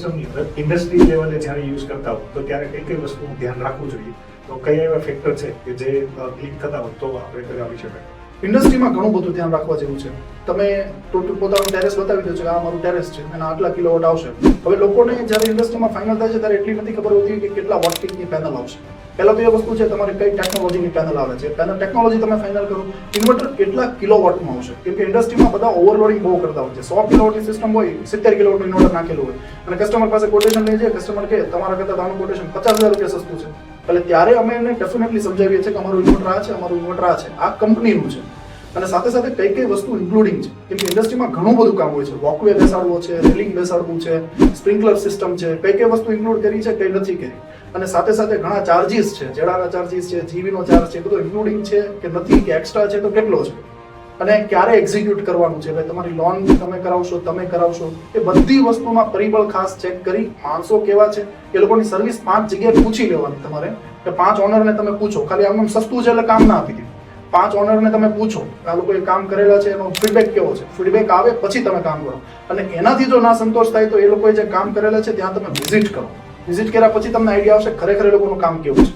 સિસ્ટમની અંદર ઇન્ડસ્ટ્રી લેવલે જ્યારે યુઝ કરતા હોય તો ત્યારે કઈ કઈ વસ્તુનું ધ્યાન રાખવું જોઈએ, તો કયા એવા ફેક્ટર છે કે જે ક્લિક થતા હોય તો આપણે કરાવી શકાય? ઇન્ડસ્ટ્રીમાં ઘણું બધું ધ્યાન રાખવા જેવું છે. તમે પોતાનું ટેરેસ બતાવી દો છો કે આ મારું ટેરેસ છે અને આટલા કિલોવોટ આવશે. હવે લોકોને જ્યારે ઇન્ડસ્ટ્રીમાં ફાઇનલ થાય છે ત્યારે એટલી નથી ખબર હોતી કે કેટલા વોટ પીકની પેનલ આવશે. પહેલા તો એ વસ્તુ છે તમારે કઈ ટેકનોલોજીની પેનલ આવે છે, પેનલ ટેકનોલોજી તમે ફાઇનલ કરો. ઇન્વર્ટર કેટલા કિલોવોટનું આવશે, કેમ કે ઇન્ડસ્ટ્રીમાં બધા ઓવરલોડિંગ બહુ કરતા હોય છે. 100 કિલોવોટની સિસ્ટમ હોય, 70 કિલોવોટનું ઇન્વર્ટર નાખેલું હોય અને કસ્ટમર પાસે કોટેશન લઈ જાય, કસ્ટમર કે તમારા કરતાં આનું કોટેશન 50,000 રૂપિયા સસ્તું છે. એટલે ત્યારે અમે એને ડેફિનેટલી સમજાવીએ છીએ કે અમારું ઇન્વર્ટર આ છે, અમારું ઇન્વર્ટર આ છે, આ કંપનીનું છે. અને સાથે સાથે કઈ કઈ વસ્તુ ઇન્ક્લુડિંગ છે, કેમ કે ઇન્ડસ્ટ્રીમાં ઘણું બધું કામ હોય છે. વોકવે બેસાડવો છે, રેલિંગ બેસાડવું છે, સ્પ્રિંકલર સિસ્ટમ છે, કઈ કઈ વસ્તુ ઇન્ક્લુડ કરી છે, કઈ નથી કરી. અને સાથે સાથે ઘણા ચાર્જીસ છે, જેડાના ચાર્જીસ છે, જીવીનો ચાર્જ છે, બધું ઇન્ક્લુડિંગ છે કે નથી, કે એક્સ્ટ્રા છે તો કેટલો છે, અને ક્યારે એક્ઝિક્યુટ કરવાનું છે. ભાઈ તમારી લોન તમે કરાવશો, એ બધી વસ્તુમાં પરિબળ ખાસ ચેક કરી. માણસો કેવા છે એ લોકોની સર્વિસ 5 જગ્યાએ પૂછી લેવાની તમારે, કે 5 ઓનરને તમે પૂછો. ખાલી આમ સસ્તું છે એટલે કામ ના આપી દે. 5 ઓનરને તમે પૂછો આ લોકોએ કામ કરેલા છે, એનો ફીડબેક કેવો છે. ફીડબેક આવે પછી તમે કામ કરો. અને એનાથી જો ના સંતોષ થાય તો એ લોકોએ જે કામ કરેલા છે ત્યાં તમે વિઝિટ કરો. વિઝિટ કર્યા પછી તમને આઈડિયા આવશે ખરેખર એ લોકોનું કામ કેવું છે.